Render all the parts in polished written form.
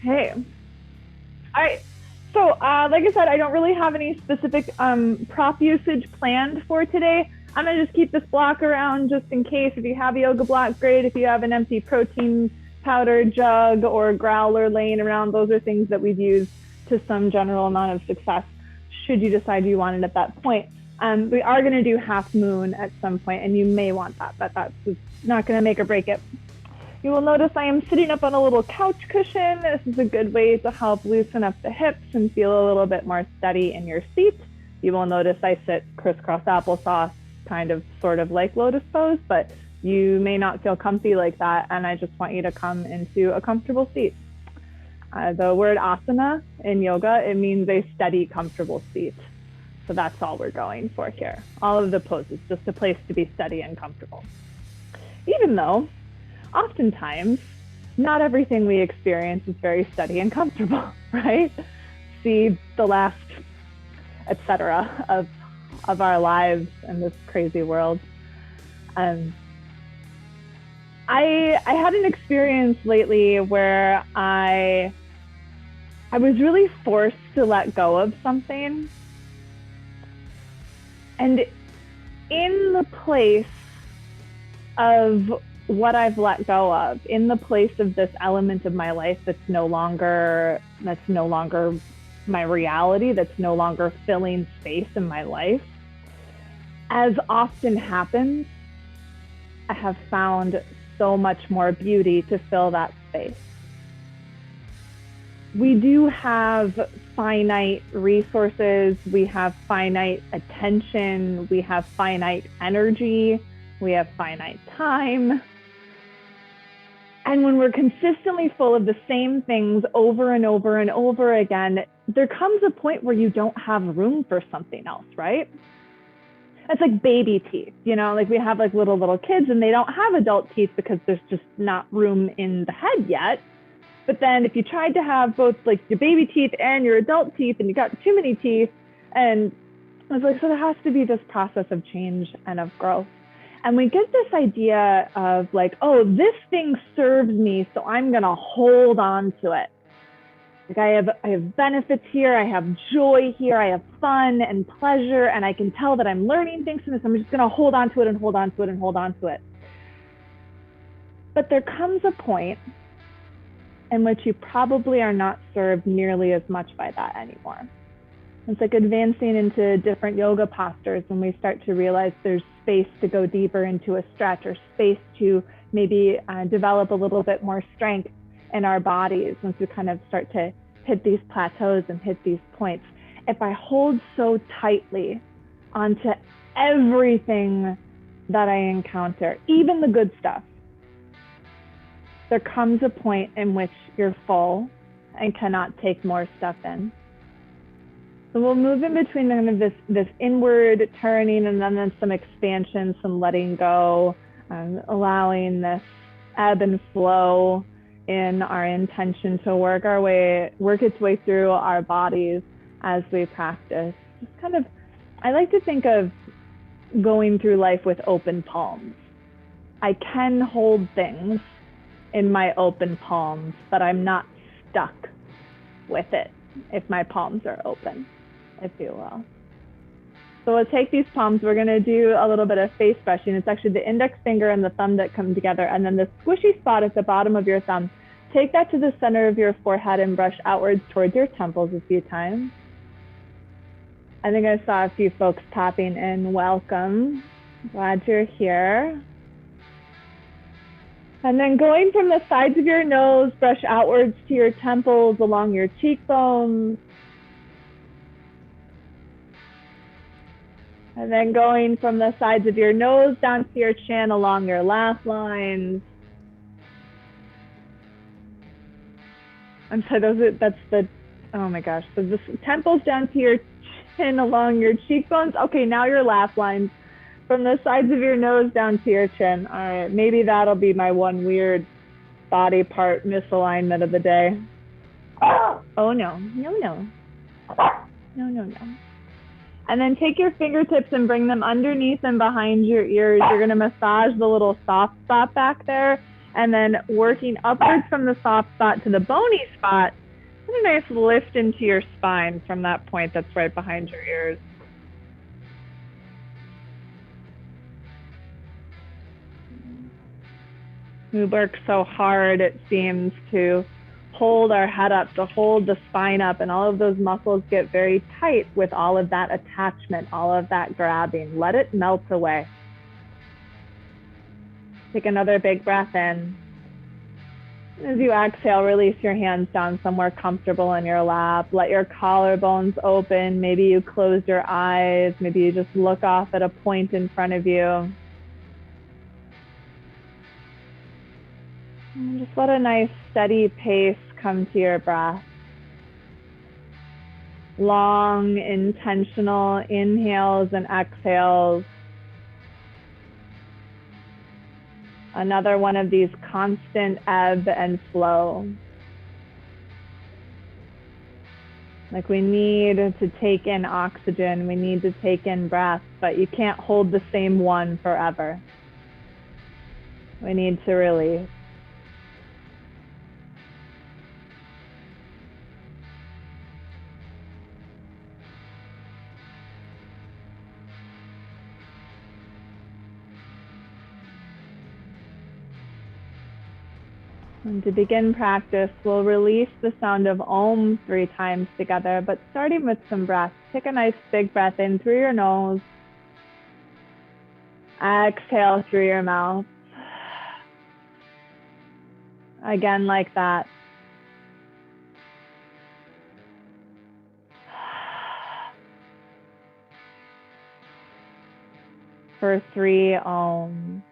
Okay. All right. So, like I said, I don't really have any specific prop usage planned for today. I'm gonna just keep this block around just in case. If you have a yoga block, great. If you have an empty protein powder jug or growler laying around, those are things that we've used to some general amount of success should you decide you want it at that point. We are gonna do half moon at some point, and you may want that, but that's not gonna make or break it. You will notice I am sitting up on a little couch cushion. This is a good way to help loosen up the hips and feel a little bit more steady in your seat. You will notice I sit crisscross applesauce, kind of sort of like lotus pose, but you may not feel comfy like that, and I just want you to come into a comfortable seat. The word asana in yoga, it means a steady, comfortable seat. So that's all we're going for here. All of the poses, just a place to be steady and comfortable. Even though oftentimes, not everything we experience is very steady and comfortable, right? See the last, etc. of our lives in this crazy world. I had an experience lately where I was really forced to let go of something, and in the place of what I've let go of, in the place of this element of my life that's no longer my reality, that's no longer filling space in my life, as often happens, I have found so much more beauty to fill that space. We do have finite resources, we have finite attention, we have finite energy, we have finite time. And when we're consistently full of the same things over and over and over again, there comes a point where you don't have room for something else, right? It's like baby teeth, you know, like we have like little kids and they don't have adult teeth because there's just not room in the head yet. But then if you tried to have both like your baby teeth and your adult teeth and you got too many teeth, and I was like, so there has to be this process of change and of growth. And we get this idea of like, oh, this thing serves me, so I'm gonna hold on to it. Like I have benefits here, I have joy here, I have fun and pleasure, and I can tell that I'm learning things from this. I'm just gonna hold on to it and hold on to it and hold on to it. But there comes a point in which you probably are not served nearly as much by that anymore. It's like advancing into different yoga postures when we start to realize there's space to go deeper into a stretch, or space to maybe develop a little bit more strength in our bodies once we kind of start to hit these plateaus and hit these points. If I hold so tightly onto everything that I encounter, even the good stuff, there comes a point in which you're full and cannot take more stuff in. So we'll move in between kind of this inward turning and then some expansion, some letting go, allowing this ebb and flow in our intention to work its way through our bodies as we practice. Just kind of, I like to think of going through life with open palms. I can hold things in my open palms, but I'm not stuck with it if my palms are open, if you will. So we'll take these palms, we're gonna do a little bit of face brushing. It's actually the index finger and the thumb that come together, and then the squishy spot at the bottom of your thumb. Take that to the center of your forehead and brush outwards towards your temples a few times. I think I saw a few folks popping in. Welcome, glad you're here. And then going from the sides of your nose, brush outwards to your temples, along your cheekbones. And then going from the sides of your nose down to your chin, along your laugh lines. I'm sorry, oh my gosh. So the temples down to your chin, along your cheekbones. Okay, now your laugh lines. From the sides of your nose down to your chin. All right, maybe that'll be my one weird body part misalignment of the day. Oh no. And then take your fingertips and bring them underneath and behind your ears. You're gonna massage the little soft spot back there. And then working upwards from the soft spot to the bony spot, and a nice lift into your spine from that point that's right behind your ears. We work so hard, it seems, to hold our head up, to hold the spine up, and all of those muscles get very tight with all of that attachment, all of that grabbing. Let it melt away. Take another big breath in. As you exhale, release your hands down somewhere comfortable in your lap. Let your collarbones open. Maybe you close your eyes. Maybe you just look off at a point in front of you. And just let a nice steady pace come to your breath. Long, intentional inhales and exhales. Another one of these constant ebb and flow. Like we need to take in oxygen, we need to take in breath, but you can't hold the same one forever. We need to release. And to begin practice, we'll release the sound of Om 3 times together, but starting with some breath. Take a nice big breath in through your nose. Exhale through your mouth. Again, like that. For 3, Om.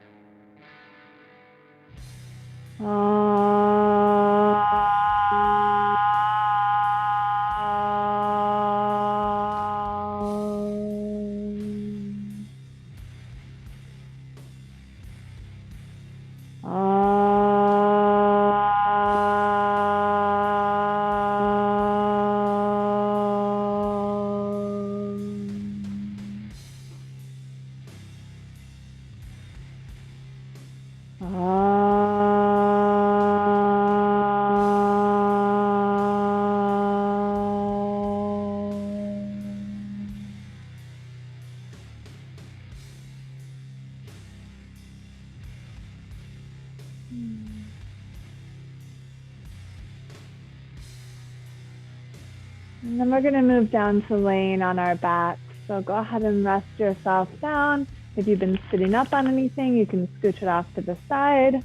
And then we're going to move down to laying on our back. So go ahead and rest yourself down. If you've been sitting up on anything, you can scooch it off to the side.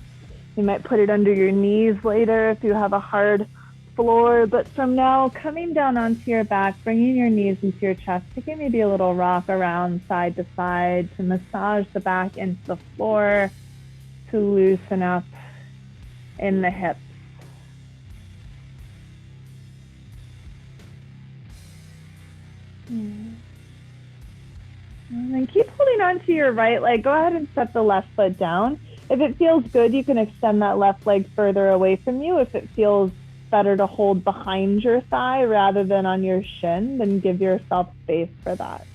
You might put it under your knees later if you have a hard floor. But from now, coming down onto your back, bringing your knees into your chest, taking maybe a little rock around side to side to massage the back into the floor, to loosen up in the hips. And then keep holding on to your right leg. Go ahead and step the left foot down. If it feels good, you can extend that left leg further away from you. If it feels better to hold behind your thigh rather than on your shin, then give yourself space for that.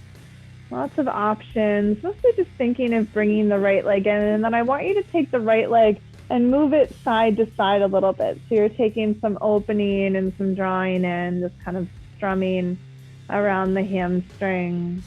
Lots of options. Mostly just thinking of bringing the right leg in. And then I want you to take the right leg and move it side to side a little bit. So you're taking some opening and some drawing in, just kind of strumming around the hamstring.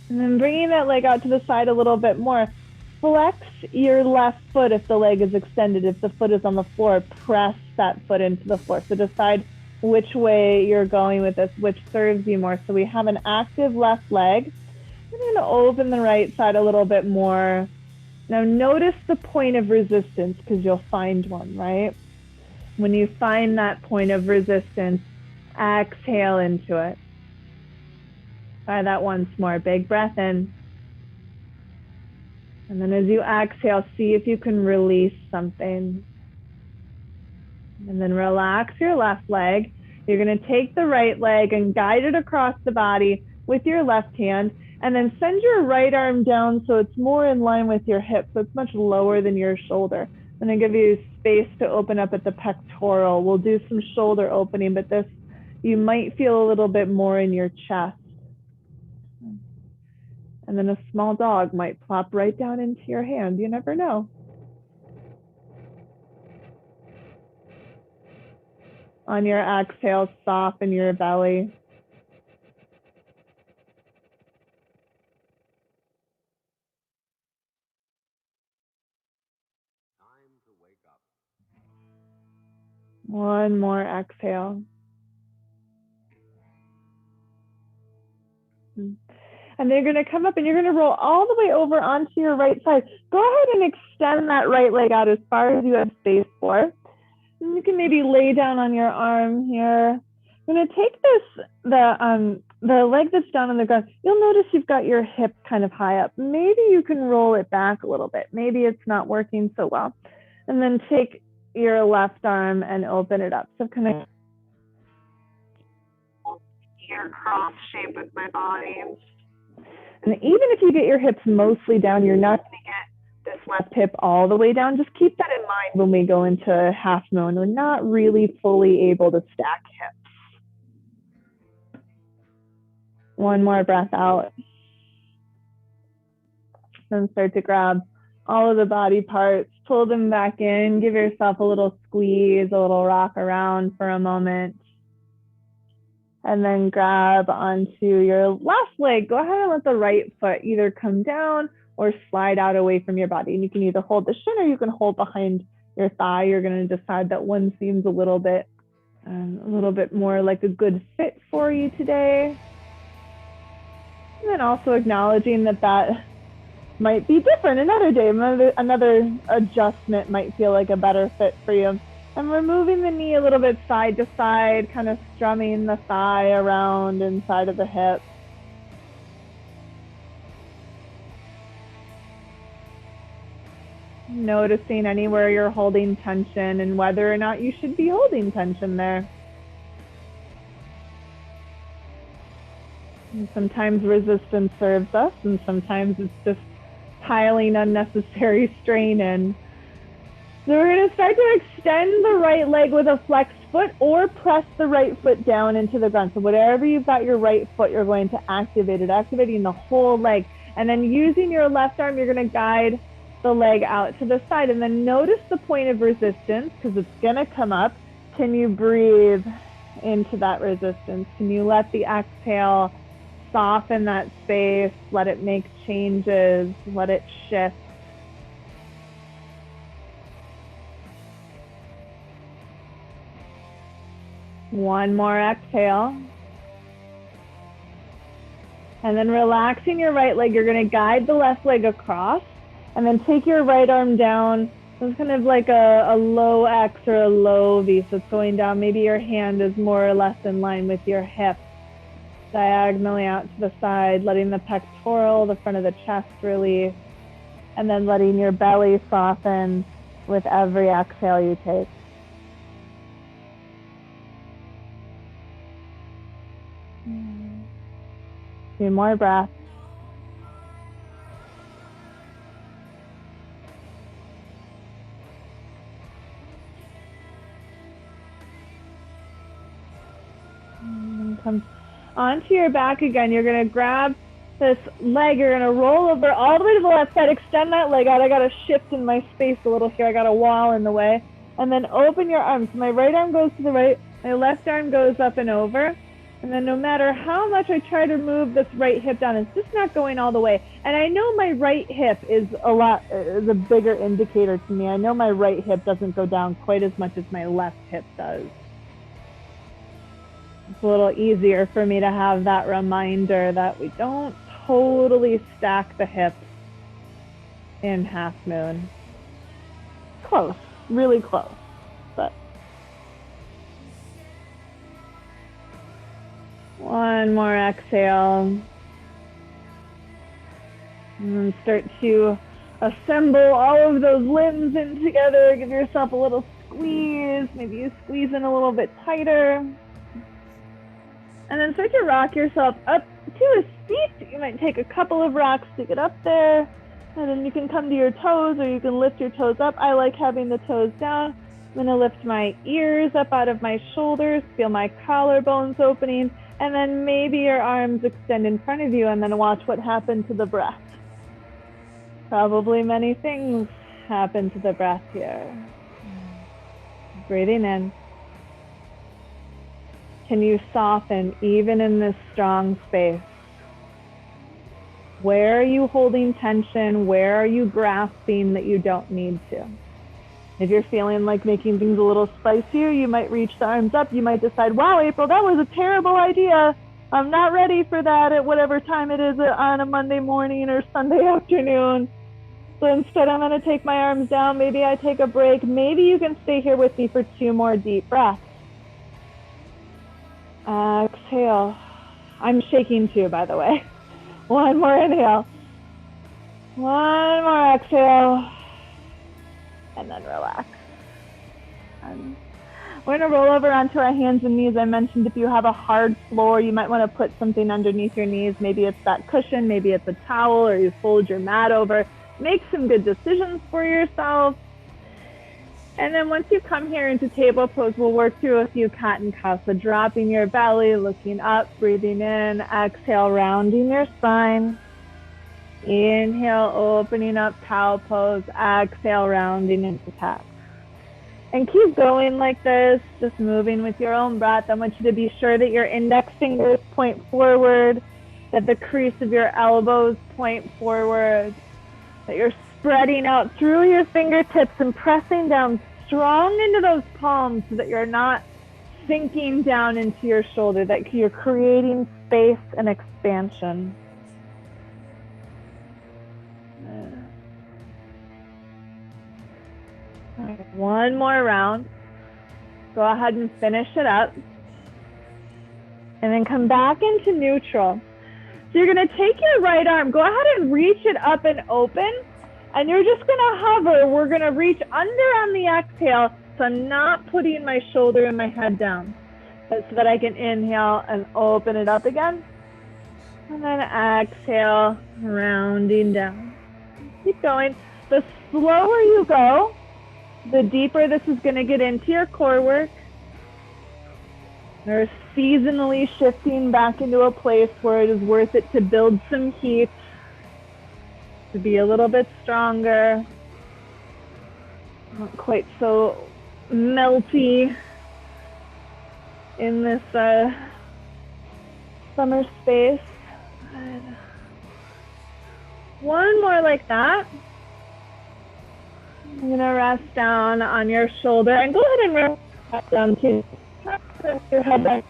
And then bringing that leg out to the side a little bit more. Flex your left foot if the leg is extended. If the foot is on the floor, press that foot into the floor. So decide which way you're going with this, which serves you more. So we have an active left leg. I'm going to open the right side a little bit more. Now notice the point of resistance, because you'll find one, right? When you find that point of resistance, exhale into it. Try that once more. Big breath in. And then as you exhale, see if you can release something. And then relax your left leg. You're going to take the right leg and guide it across the body with your left hand. And then send your right arm down so it's more in line with your hip. So it's much lower than your shoulder. I'm going to give you space to open up at the pectoral. We'll do some shoulder opening, but this, you might feel a little bit more in your chest. And then a small dog might plop right down into your hand. You never know. On your exhale, soften your belly. One more exhale. And then you're going to come up and you're going to roll all the way over onto your right side. Go ahead and extend that right leg out as far as you have space for. And you can maybe lay down on your arm here. I'm going to take the leg that's down on the ground. You'll notice you've got your hip kind of high up. Maybe you can roll it back a little bit. Maybe it's not working so well. And then take your left arm and open it up. So kind of your cross shape with my body. And even if you get your hips mostly down, you're not going to get this left hip all the way down. Just keep that in mind when we go into half moon. We're not really fully able to stack hips. One more breath out. Then start to grab all of the body parts, pull them back in, give yourself a little squeeze, a little rock around for a moment. And then grab onto your left leg. Go ahead and let the right foot either come down or slide out away from your body. And you can either hold the shin or you can hold behind your thigh. You're going to decide that one seems a little bit more like a good fit for you today. And then also acknowledging that might be different another day. Another adjustment might feel like a better fit for you. And we're moving the knee a little bit side to side, kind of strumming the thigh around inside of the hip. Noticing anywhere you're holding tension and whether or not you should be holding tension there. And sometimes resistance serves us, and sometimes it's just piling unnecessary strain in. So we're going to start to extend the right leg with a flexed foot or press the right foot down into the ground. So whatever you've got your right foot, you're going to activate it, activating the whole leg. And then using your left arm, you're going to guide the leg out to the side. And then notice the point of resistance because it's going to come up. Can you breathe into that resistance? Can you let the exhale soften that space? Let it make changes. Let it shift. One more exhale. And then relaxing your right leg, you're going to guide the left leg across and then take your right arm down. It's kind of like a low X or a low V. So it's going down. Maybe your hand is more or less in line with your hip. Diagonally out to the side, letting the pectoral, the front of the chest release, and then letting your belly soften with every exhale you take. Few more breaths. And come onto your back again. You're going to grab this leg. You're going to roll over all the way to the left side. Extend that leg out. I got to shift in my space a little here. I got a wall in the way. And then open your arms. So my right arm goes to the right. My left arm goes up and over. And then no matter how much I try to move this right hip down, it's just not going all the way. And I know my right hip is a bigger indicator to me. I know my right hip doesn't go down quite as much as my left hip does. It's a little easier for me to have that reminder that we don't totally stack the hips in half moon. Close, really close, but. One more exhale. And then start to assemble all of those limbs in together. Give yourself a little squeeze. Maybe you squeeze in a little bit tighter. And then start to rock yourself up to a seat. You might take a couple of rocks to get up there. And then you can come to your toes or you can lift your toes up. I like having the toes down. I'm going to lift my ears up out of my shoulders. Feel my collarbones opening. And then maybe your arms extend in front of you, and then watch what happened to the breath. Probably many things happen to the breath here. Breathing in. Can you soften even in this strong space? Where are you holding tension? Where are you grasping that you don't need to? If you're feeling like making things a little spicier, you might reach the arms up. You might decide, wow, April, that was a terrible idea. I'm not ready for that at whatever time it is on a Monday morning or Sunday afternoon. So instead, I'm going to take my arms down. Maybe I take a break. Maybe you can stay here with me for 2 more deep breaths. Exhale. I'm shaking too, by the way. 1 more inhale. 1 more exhale. And then relax. We're going to roll over onto our hands and knees. I mentioned if you have a hard floor, you might want to put something underneath your knees. Maybe it's that cushion, maybe it's a towel, or you fold your mat over. Make some good decisions for yourself. And then once you come here into table pose, we'll work through a few cat and cow. So dropping your belly, looking up, breathing in, exhale, rounding your spine. Inhale, opening up cow pose, exhale, rounding into cat. And keep going like this, just moving with your own breath. I want you to be sure that your index fingers point forward, that the crease of your elbows point forward, that you're spreading out through your fingertips and pressing down strong into those palms so that you're not sinking down into your shoulder, that you're creating space and expansion. One more round. Go ahead and finish it up. And then come back into neutral. So you're going to take your right arm, go ahead and reach it up and open. And you're just going to hover. We're going to reach under on the exhale. So I'm not putting my shoulder and my head down. So that I can inhale and open it up again. And then exhale, rounding down. Keep going. The slower you go, the deeper this is going to get into your core work. You're seasonally shifting back into a place where it is worth it to build some heat, to be a little bit stronger, not quite so melty in this summer space. Good. One more like that. I'm going to rest down on your shoulder and go ahead and rest down too. Your head back.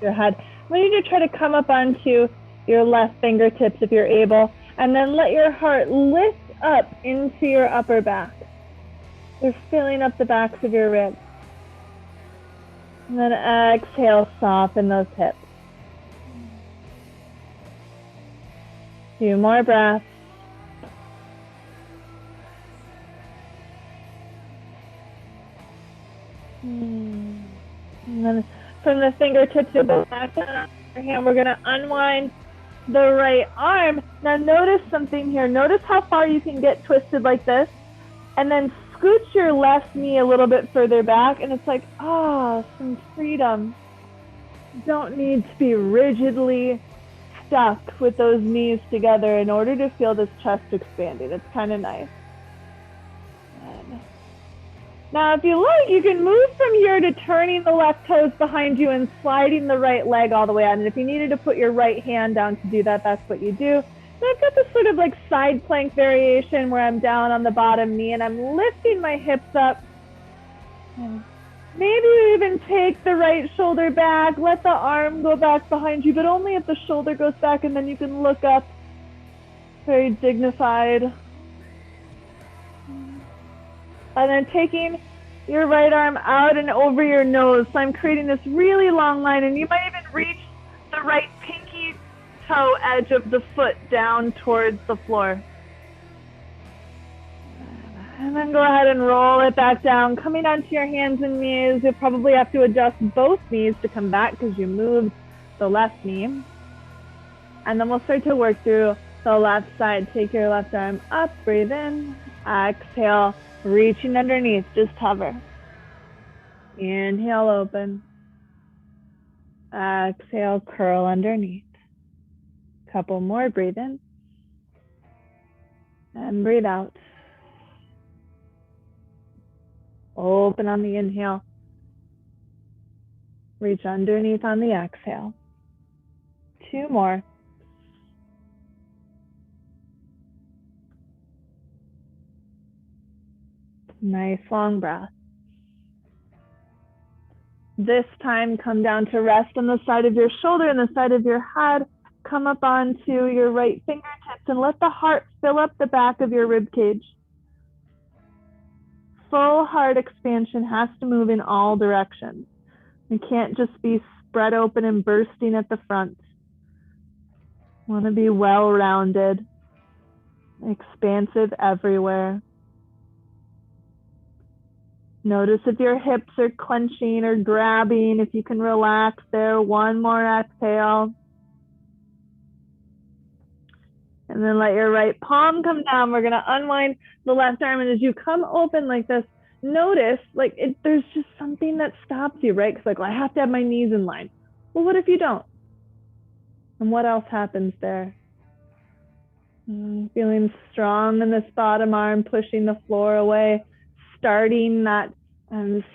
Your head. I want you to try to come up onto your left fingertips if you're able, and then let your heart lift up into your upper back. You're filling up the backs of your ribs. And then exhale, soften those hips. 2 more breaths. And then from the fingertips of the back of your hand, we're going to unwind the right arm. Now notice something here. Notice how far you can get twisted like this. And then scooch your left knee a little bit further back. And it's like, some freedom. You don't need to be rigidly stuck with those knees together in order to feel this chest expanding. It's kind of nice. Now, if you like, you can move from here to turning the left toes behind you and sliding the right leg all the way out. And if you needed to put your right hand down to do that, that's what you do. And I've got this sort of like side plank variation where I'm down on the bottom knee and I'm lifting my hips up. And maybe you even take the right shoulder back, let the arm go back behind you, but only if the shoulder goes back, and then you can look up very dignified. And then taking your right arm out and over your nose. So I'm creating this really long line, and you might even reach the right pinky toe edge of the foot down towards the floor. And then go ahead and roll it back down. Coming onto your hands and knees, you'll probably have to adjust both knees to come back because you moved the left knee. And then we'll start to work through the left side. Take your left arm up, breathe in, exhale. Reaching underneath, just hover. Inhale, open. Exhale, curl underneath. Couple more, breathe in. And breathe out. Open on the inhale. Reach underneath on the exhale. 2 more. Nice long breath. This time, come down to rest on the side of your shoulder and the side of your head. Come up onto your right fingertips and let the heart fill up the back of your rib cage. Full heart expansion has to move in all directions. You can't just be spread open and bursting at the front. Want to be well-rounded, expansive everywhere. Notice if your hips are clenching or grabbing, if you can relax there. 1 more exhale. And then let your right palm come down. We're going to unwind the left arm. And as you come open like this, notice like there's just something that stops you, right? Because like, well, I have to have my knees in line. Well, what if you don't? And what else happens there? Feeling strong in this bottom arm, pushing the floor away, starting that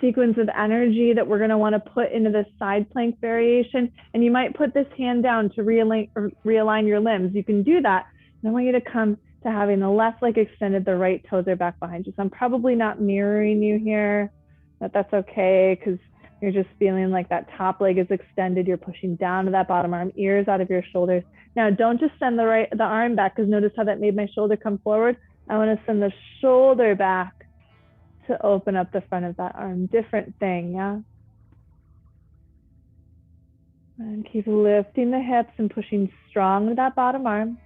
sequence of energy that we're going to want to put into this side plank variation. And you might put this hand down to realign your limbs. You can do that. And I want you to come to having the left leg extended, the right toes are back behind you. So I'm probably not mirroring you here, but that's okay because you're just feeling like that top leg is extended. You're pushing down to that bottom arm, ears out of your shoulders. Now, don't just send the arm back because notice how that made my shoulder come forward. I want to send the shoulder back to open up the front of that arm. Different thing, yeah? And keep lifting the hips and pushing strong to that bottom arm.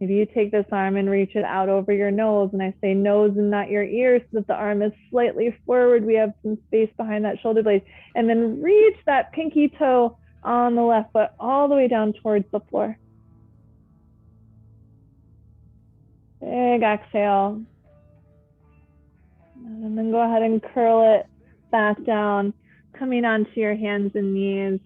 Maybe you take this arm and reach it out over your nose, and I say nose and not your ears so that the arm is slightly forward. We have some space behind that shoulder blade. And then reach that pinky toe on the left foot all the way down towards the floor. Big exhale. And then go ahead and curl it back down, coming onto your hands and knees.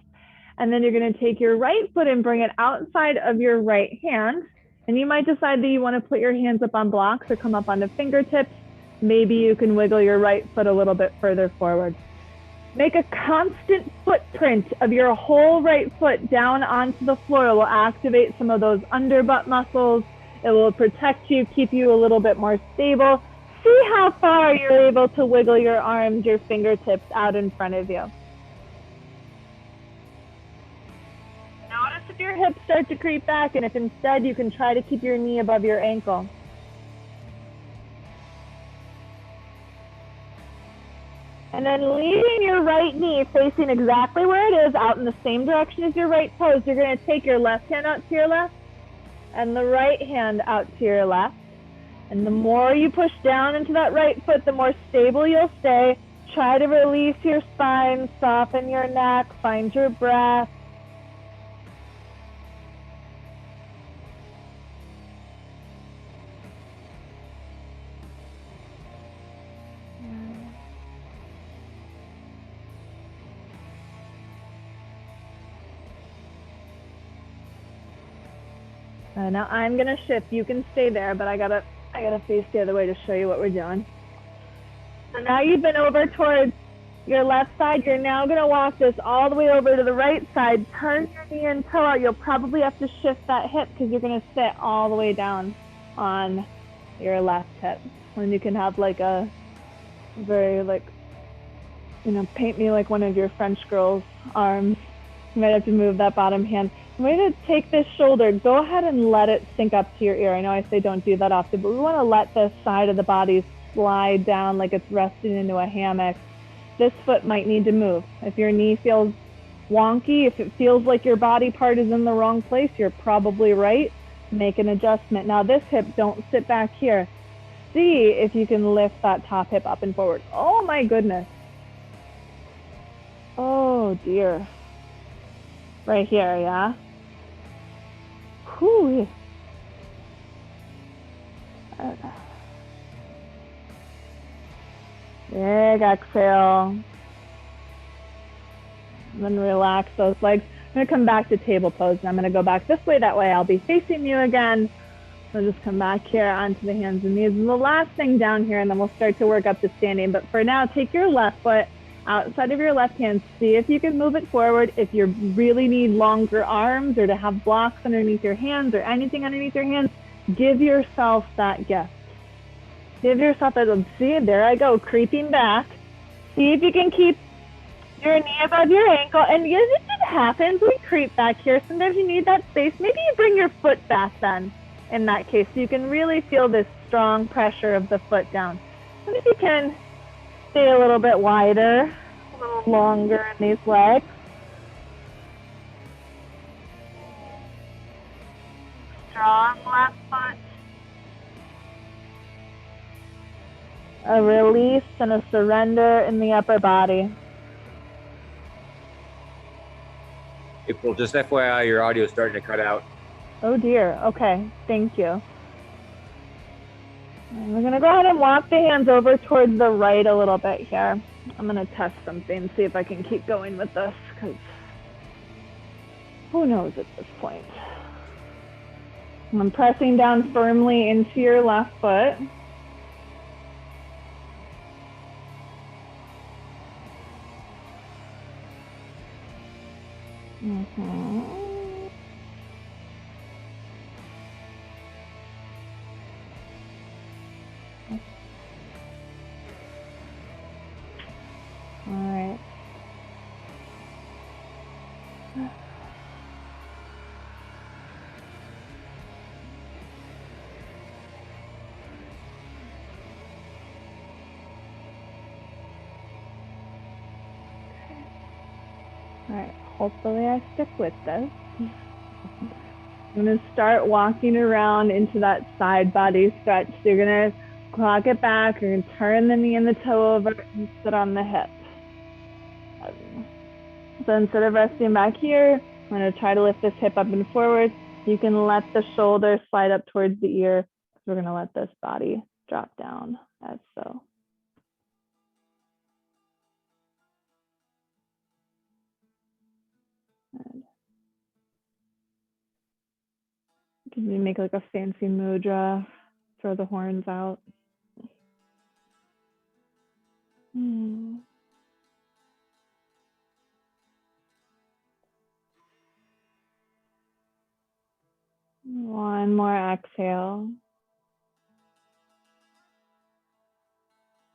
And then you're going to take your right foot and bring it outside of your right hand. And you might decide that you want to put your hands up on blocks or come up onto fingertips. Maybe you can wiggle your right foot a little bit further forward. Make a constant footprint of your whole right foot down onto the floor. It will activate some of those under butt muscles. It will protect you, keep you a little bit more stable. See how far you're able to wiggle your arms, your fingertips out in front of you. Notice if your hips start to creep back, and if instead you can try to keep your knee above your ankle. And then leaving your right knee facing exactly where it is, out in the same direction as your right toes, you're going to take your left hand out to your left and the right hand out to your left. And the more you push down into that right foot, the more stable you'll stay. Try to release your spine, soften your neck, find your breath. Now I'm gonna shift. You can stay there, but I gotta face the other way to show you what we're doing. So now you've been over towards your left side. You're now gonna walk this all the way over to the right side. Turn your knee and toe out. You'll probably have to shift that hip because you're gonna sit all the way down on your left hip. And you can have like a very paint me like one of your French girls' arms. You might have to move that bottom hand. I'm going to take this shoulder, go ahead and let it sink up to your ear. I know I say don't do that often, but we want to let the side of the body slide down like it's resting into a hammock. This foot might need to move. If your knee feels wonky, if it feels like your body part is in the wrong place, you're probably right. Make an adjustment. Now this hip, don't sit back here. See if you can lift that top hip up and forward. Oh my goodness. Oh dear. Right here, yeah? Whew. Big exhale. And then relax those legs. I'm going to come back to table pose, and I'm going to go back this way. That way I'll be facing you again. So just come back here onto the hands and knees. And the last thing down here, and then we'll start to work up to standing. But for now, take your left foot outside of your left hand. See if you can move it forward. If you really need longer arms or to have blocks underneath your hands or anything underneath your hands, give yourself that gift. Give yourself that. See, there I go, creeping back. See if you can keep your knee above your ankle. And yes, it happens. We creep back here. Sometimes you need that space. Maybe you bring your foot back then. In that case, so you can really feel this strong pressure of the foot down. And if you can stay a little bit wider, a little longer in these legs. Strong left foot. A release and a surrender in the upper body. April, just FYI, your audio is starting to cut out. Oh dear, okay, thank you. And we're gonna go ahead and walk the hands over towards the right a little bit here. I'm gonna test something, see if I can keep going with this, because who knows at this point. I'm pressing down firmly into your left foot. All right. All right, hopefully I stick with this. I'm gonna start walking around into that side body stretch. So you're gonna clock it back, you're gonna turn the knee and the toe over and sit on the hip. So instead of resting back here, I'm gonna try to lift this hip up and forward. You can let the shoulder slide up towards the ear. We're gonna let this body drop down as so. Can you make like a fancy mudra, throw the horns out? One more exhale.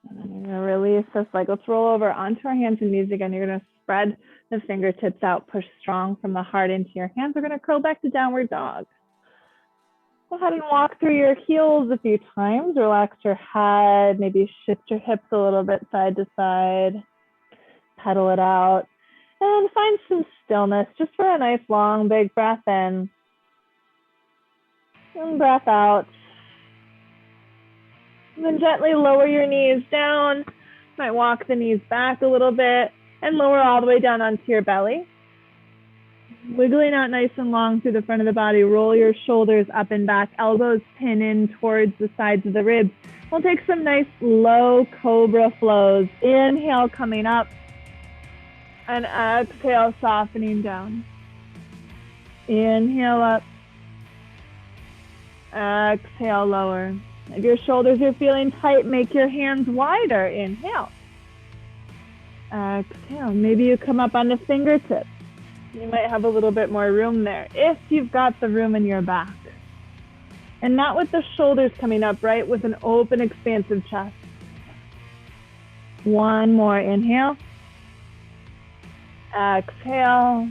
And then you're gonna release this leg. Let's roll over onto our hands and knees again. You're gonna spread the fingertips out, push strong from the heart into your hands. We're gonna curl back to downward dog. Go ahead and walk through your heels a few times. Relax your head, maybe shift your hips a little bit side to side. Pedal it out. And find some stillness just for a nice long big breath in. And breath out. And then gently lower your knees down. Might walk the knees back a little bit and lower all the way down onto your belly. Wiggling out nice and long through the front of the body. Roll your shoulders up and back. Elbows pin in towards the sides of the ribs. We'll take some nice low cobra flows. Inhale coming up. And exhale softening down. Inhale up. Exhale lower. If your shoulders are feeling tight, make your hands wider. Inhale. Exhale. Maybe you come up on the fingertips. You might have a little bit more room there if you've got the room in your back. And not with the shoulders coming up, right? With an open, expansive chest. One more. Inhale. Exhale.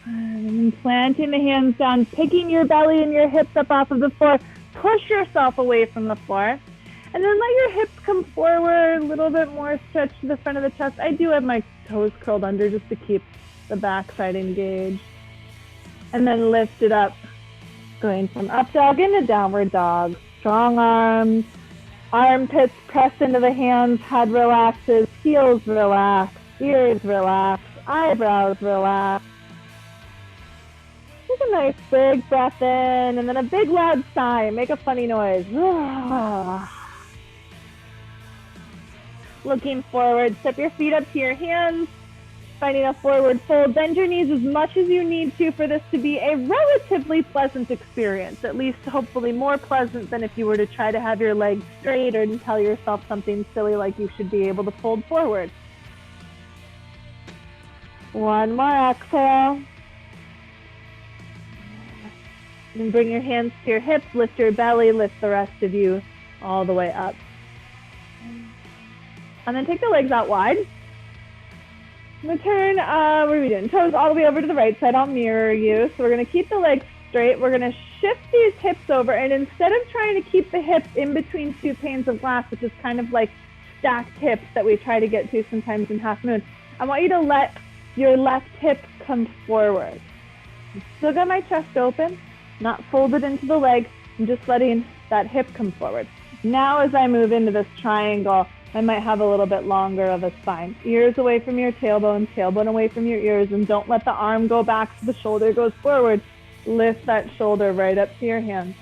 And then planting the hands down, picking your belly and your hips up off of the floor. Push yourself away from the floor. And then let your hips come forward, a little bit more stretch to the front of the chest. I do have my toes curled under just to keep the backside engaged. And then lift it up, going from up dog into downward dog. Strong arms, armpits press into the hands, head relaxes, heels relax, ears relax, eyebrows relax. Take a nice big breath in and then a big loud sigh. Make a funny noise. Looking forward, step your feet up to your hands. finding a forward fold. Bend your knees as much as you need to for this to be a relatively pleasant experience, at least hopefully more pleasant than if you were to try to have your legs straight or to tell yourself something silly like you should be able to fold forward. One more exhale. And bring your hands to your hips, lift your belly, lift the rest of you all the way up. And then take the legs out wide. I'm gonna turn, what are we doing? Toes all the way over to the right side. I'll mirror you. So we're gonna keep the legs straight. We're gonna shift these hips over, and instead of trying to keep the hips in between two panes of glass, which is kind of like stacked hips that we try to get to sometimes in half moon, I want you to let your left hip come forward. Still got my chest open, not folded into the leg. I'm just letting that hip come forward. Now as I move into this triangle, I might have a little bit longer of a spine. Ears away from your tailbone, tailbone away from your ears, and don't let the arm go back so the shoulder goes forward. Lift that shoulder right up to your hands.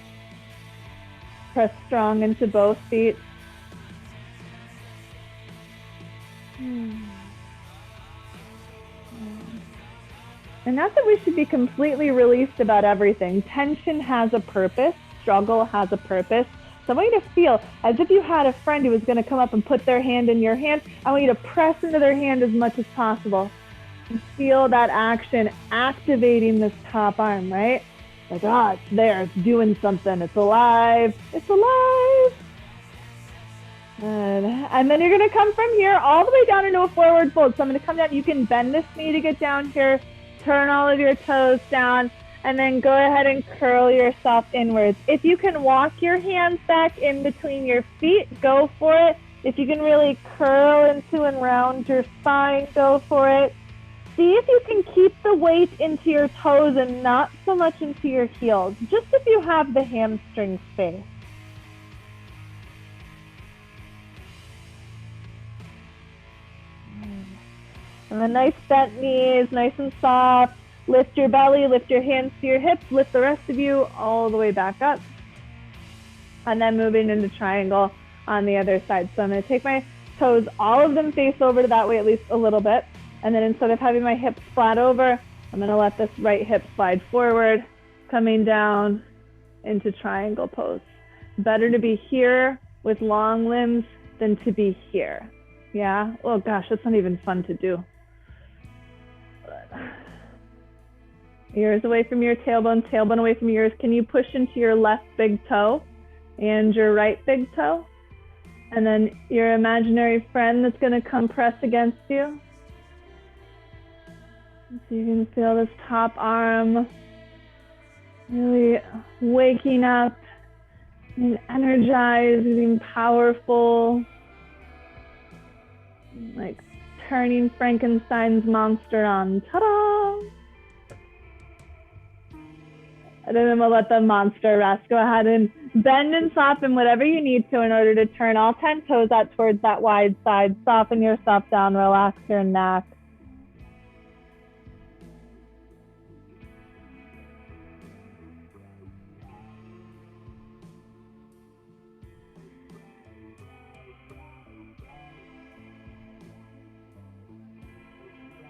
Press strong into both feet. And not that we should be completely released about everything. Tension has a purpose, struggle has a purpose. So I want you to feel as if you had a friend who was going to come up and put their hand in your hand. I want you to press into their hand as much as possible. And feel that action activating this top arm, right? Like, it's there, it's doing something, it's alive, it's alive. Good. And then you're going to come from here all the way down into a forward fold. So I'm going to come down. You can bend this knee to get down here, turn all of your toes down, and then go ahead and curl yourself inwards. If you can walk your hands back in between your feet, go for it. If you can really curl into and round your spine, go for it. See if you can keep the weight into your toes and not so much into your heels, just if you have the hamstring space. And then nice bent knees, nice and soft. Lift your belly, lift your hands to your hips, lift the rest of you all the way back up. And then moving into triangle on the other side. So I'm going to take my toes, all of them face over to that way at least a little bit. And then instead of having my hips flat over, I'm going to let this right hip slide forward, coming down into triangle pose. Better to be here with long limbs than to be here. Yeah? Oh gosh, that's not even fun to do. Ears away from your tailbone, tailbone away from your ears. Can you push into your left big toe and your right big toe? And then your imaginary friend that's going to come press against you. So you can feel this top arm really waking up and energized, being powerful, like turning Frankenstein's monster on. Ta-da! And then we'll let the monster rest. Go ahead and bend and soften whatever you need to in order to turn all 10 toes out towards that wide side. Soften yourself down, relax your neck.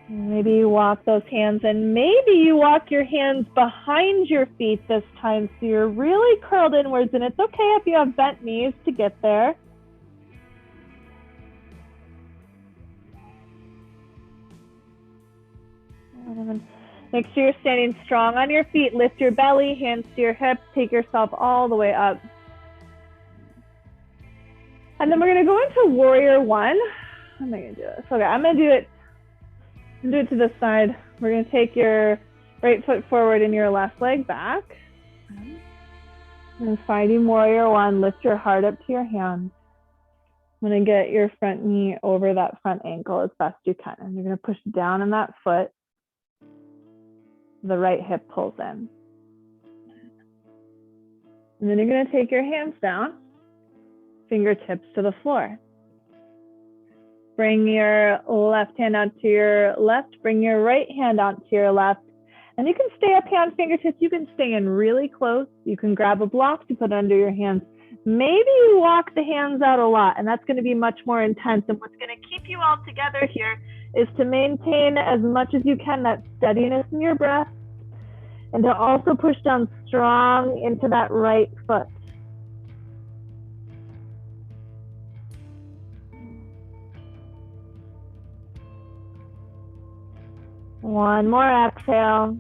Maybe you walk those hands, and maybe you walk your hands behind your feet this time so you're really curled inwards, and it's okay if you have bent knees to get there. Make sure you're standing strong on your feet. Lift your belly, hands to your hips, take yourself all the way up. And then we're going to go into warrior one. How am I going to do this? Okay, I'm going to do it to this side. We're going to take your right foot forward and your left leg back. And fighting warrior one, lift your heart up to your hands. I'm going to get your front knee over that front ankle as best you can. And you're going to push down on that foot. The right hip pulls in. And then you're going to take your hands down, fingertips to the floor. Bring your left hand out to your left. Bring your right hand out to your left. And you can stay up here on fingertips. You can stay in really close. You can grab a block to put under your hands. Maybe you walk the hands out a lot, and that's going to be much more intense. And what's going to keep you all together here is to maintain as much as you can that steadiness in your breath, and to also push down strong into that right foot. One more exhale.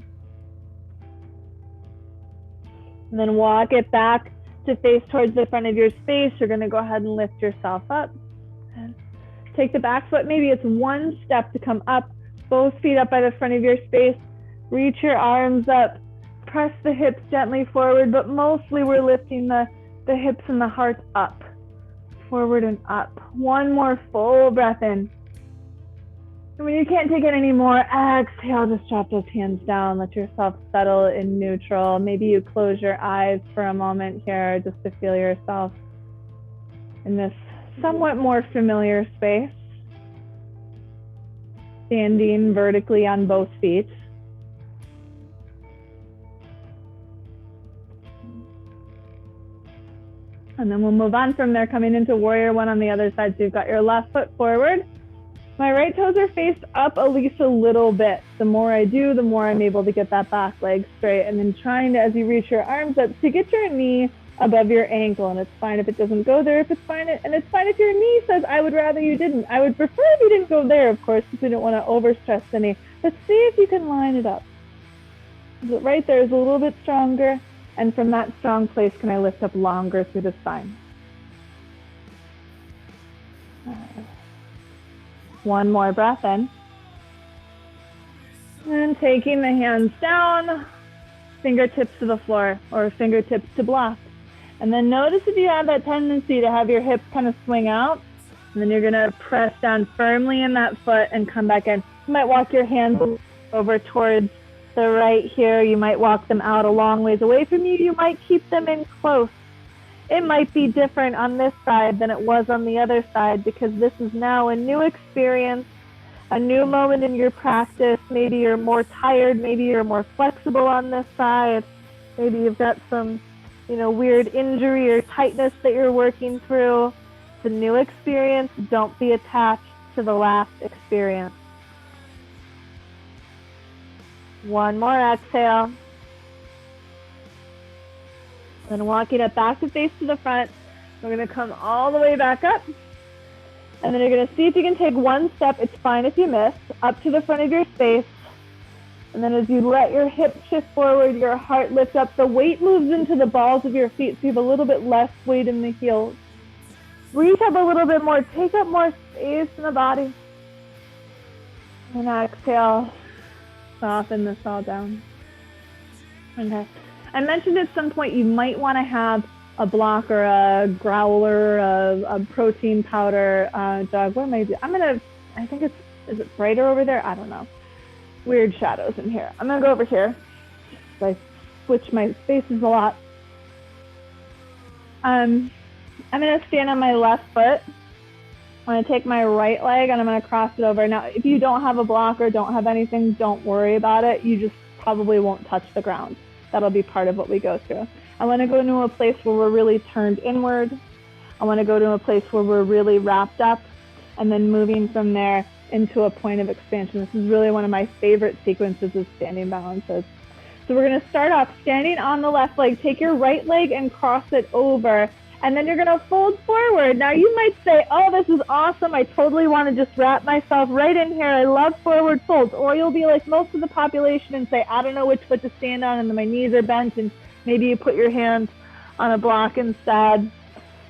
And then walk it back to face towards the front of your space. You're going to go ahead and lift yourself up. Take the back foot. Maybe it's one step to come up, both feet up by the front of your space. Reach your arms up. Press the hips gently forward, but mostly we're lifting the hips and the heart up, forward and up. One more full breath in. And when you can't take it anymore, exhale, just drop those hands down. Let yourself settle in neutral. Maybe you close your eyes for a moment here just to feel yourself in this somewhat more familiar space. Standing vertically on both feet. And then we'll move on from there, coming into warrior one on the other side. So you've got your left foot forward. My right toes are faced up at least a little bit. The more I do, the more I'm able to get that back leg straight. And then trying to, as you reach your arms up, to get your knee above your ankle. And it's fine if it doesn't go there, if it's fine. And it's fine if your knee says, I would rather you didn't. I would prefer if you didn't go there, of course, because we don't want to overstress the knee. But see if you can line it up. Right there is a little bit stronger. And from that strong place, can I lift up longer through the spine? One more breath in. And taking the hands down, fingertips to the floor or fingertips to block. And then notice if you have that tendency to have your hips kind of swing out, and then you're gonna press down firmly in that foot and come back in. You might walk your hands over towards the right here. You might walk them out a long ways away from you. You might keep them in close. It might be different on this side than it was on the other side, because this is now a new experience, a new moment in your practice. Maybe you're more tired, maybe you're more flexible on this side. Maybe you've got some, weird injury or tightness that you're working through. It's a new experience. Don't be attached to the last experience. One more exhale. Then walking it back to face to the front. We're going to come all the way back up. And then you're going to see if you can take one step. It's fine if you miss. Up to the front of your space. And then as you let your hips shift forward, your heart lifts up. The weight moves into the balls of your feet, so you have a little bit less weight in the heels. Reach up a little bit more. Take up more space in the body. And exhale. Soften this all down. Okay. I mentioned at some point you might want to have a block or a growler, a protein powder. Doug, what am I doing? I think is it brighter over there? I don't know. Weird shadows in here. I'm going to go over here. I switch my spaces a lot. I'm going to stand on my left foot. I'm going to take my right leg and I'm going to cross it over. Now, if you don't have a block or don't have anything, don't worry about it. You just probably won't touch the ground. That'll be part of what we go through. I want to go to a place where we're really turned inward. I want to go to a place where we're really wrapped up, and then moving from there into a point of expansion. This is really one of my favorite sequences of standing balances. So we're going to start off standing on the left leg. Take your right leg and cross it over, and then you're going to fold forward. Now you might say, oh, this is awesome. I totally want to just wrap myself right in here. I love forward folds. Or you'll be like most of the population and say, I don't know which foot to stand on, and then my knees are bent, and maybe you put your hands on a block instead.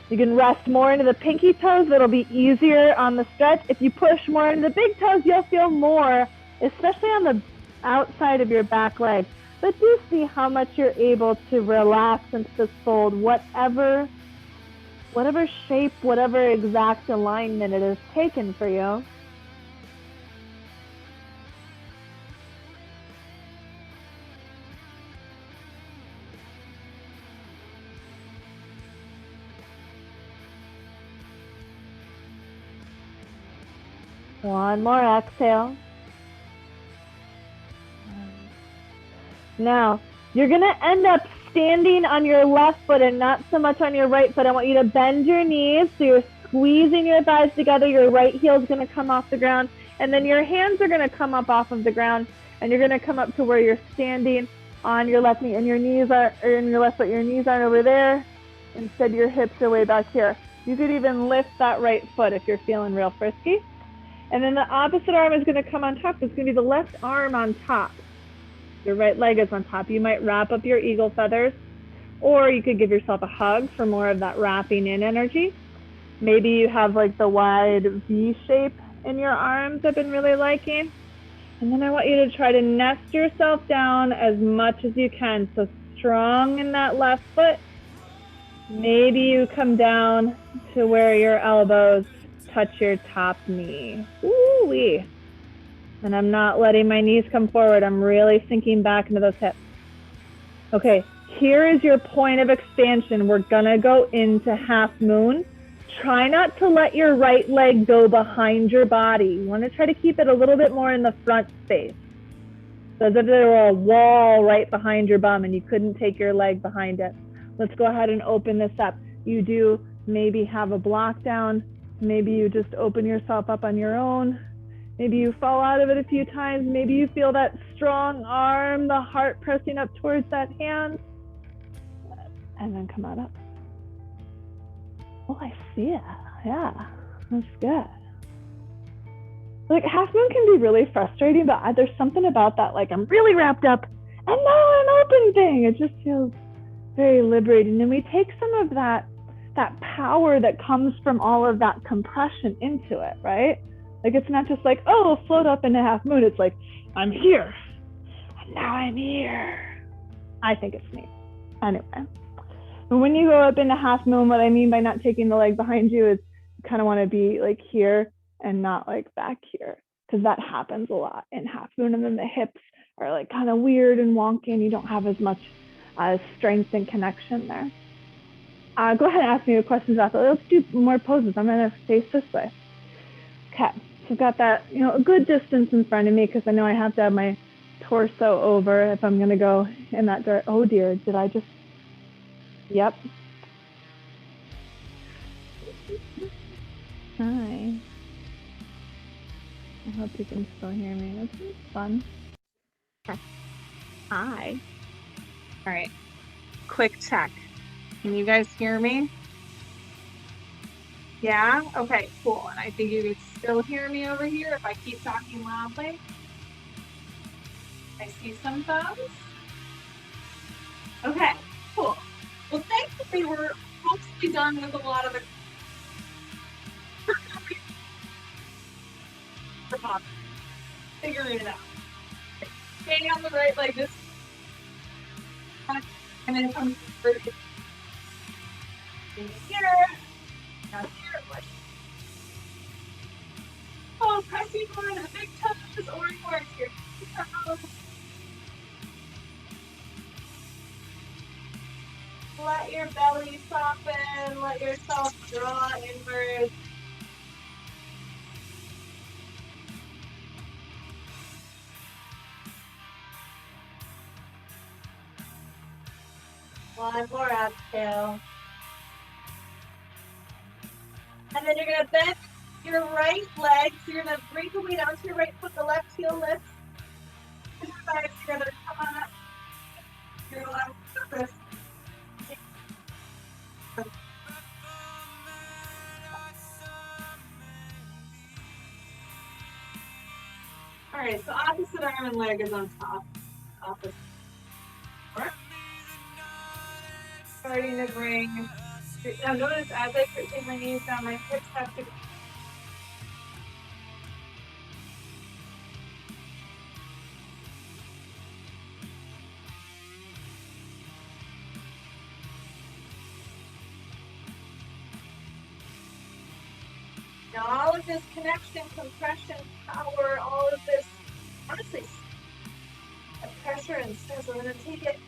You can rest more into the pinky toes. That'll be easier on the stretch. If you push more into the big toes, you'll feel more, especially on the outside of your back leg. But do see how much you're able to relax into this fold, whatever shape, whatever exact alignment it is taken for you. One more exhale. Now, you're going to end up standing on your left foot and not so much on your right foot. I want you to bend your knees so you're squeezing your thighs together. Your right heel is going to come off the ground. And then your hands are going to come up off of the ground, and you're going to come up to where you're standing on your left knee, and your knees are, or in your left foot, your knees aren't over there. Instead, your hips are way back here. You could even lift that right foot if you're feeling real frisky. And then the opposite arm is going to come on top. So it's going to be the left arm on top. Your right leg is on top. You might wrap up your eagle feathers, or you could give yourself a hug for more of that wrapping in energy. Maybe you have like the wide V shape in your arms I've been really liking. And then I want you to try to nest yourself down as much as you can. So strong in that left foot. Maybe you come down to where your elbows touch your top knee. Ooh-wee. And I'm not letting my knees come forward. I'm really sinking back into those hips. Okay, here is your point of expansion. We're gonna go into half moon. Try not to let your right leg go behind your body. You wanna try to keep it a little bit more in the front space. So as if there were a wall right behind your bum and you couldn't take your leg behind it. Let's go ahead and open this up. You do maybe have a block down. Maybe you just open yourself up on your own. Maybe you fall out of it a few times. Maybe you feel that strong arm, the heart pressing up towards that hand. And then come on up. Oh, I see it. Yeah, that's good. Like half moon can be really frustrating, but there's something about that, like I'm really wrapped up and now I'm open thing. It just feels very liberating. And we take some of that power that comes from all of that compression into it, right? Like it's not just like, oh, float up into half moon. It's like, I'm here. And now I'm here. I think it's neat. Anyway. And when you go up into half moon, what I mean by not taking the leg behind you is you kind of want to be like here and not like back here, because that happens a lot in half moon. And then the hips are like kind of weird and wonky and you don't have as much strength and connection there. Go ahead and ask me your questions after. Let's do more poses. I'm going to face this way. Okay, so I've got that, a good distance in front of me because I know I have to have my torso over if I'm going to go in that direction. Oh dear, did I just? Yep. Hi. I hope you can still hear me. This is fun. Hi. All right. Quick check. Can you guys hear me? Yeah? Okay, cool. And I think you can still hear me over here if I keep talking loudly. I see some thumbs. Okay, cool. Well, thankfully, we're mostly done with a lot of the figuring it out. Stay on the right leg this and then come through here. Now here, like, oh, pressing more of the big toes or more of your toes. Let your belly soften, let yourself draw inward. One more exhale. And then you're going to bend your right leg. So you're going to bring the weight onto your right foot, the left heel lifts. Put your thighs together. Come on up. Your left surface. All right, so opposite arm and leg is on top. Opposite. Right. Starting to bring. Now notice as I take my knees down, my hips have to. Now all of this connection, compression, power, all of this, honestly, pressure and stress, we're going to take it.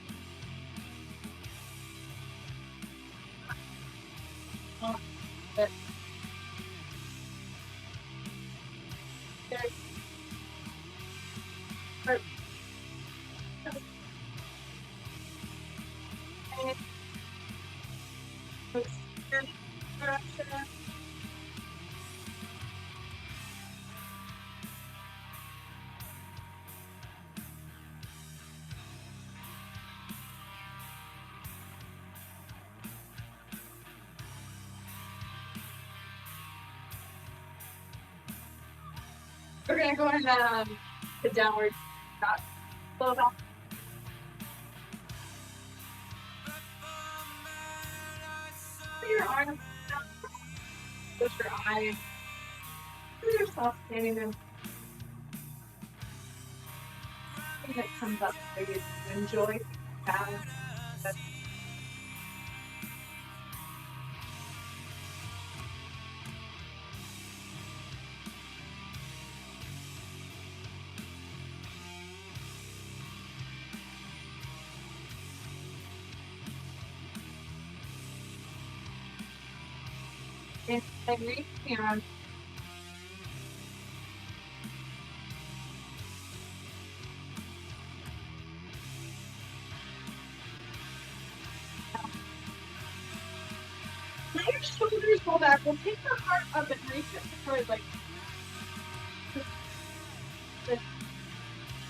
But there's We're gonna go in the downward dog. Slow back. Put your arms down. Close your eyes. See yourself standing there. That comes up for you to enjoy balance. And reach down. Let your shoulders go back. We'll take the heart up and reach it forward like this.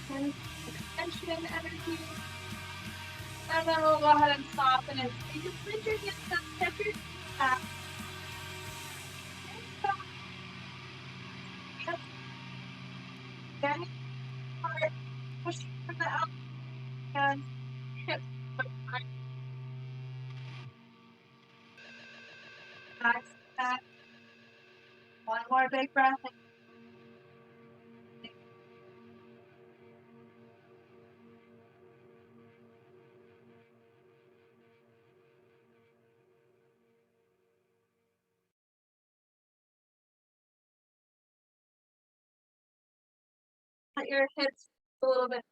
Extension energy. And then we'll go ahead and soften it. You can put your hands up, step your back. Then heart pushing from the out and hips. Back. One more big breath. Let your hips a little bit.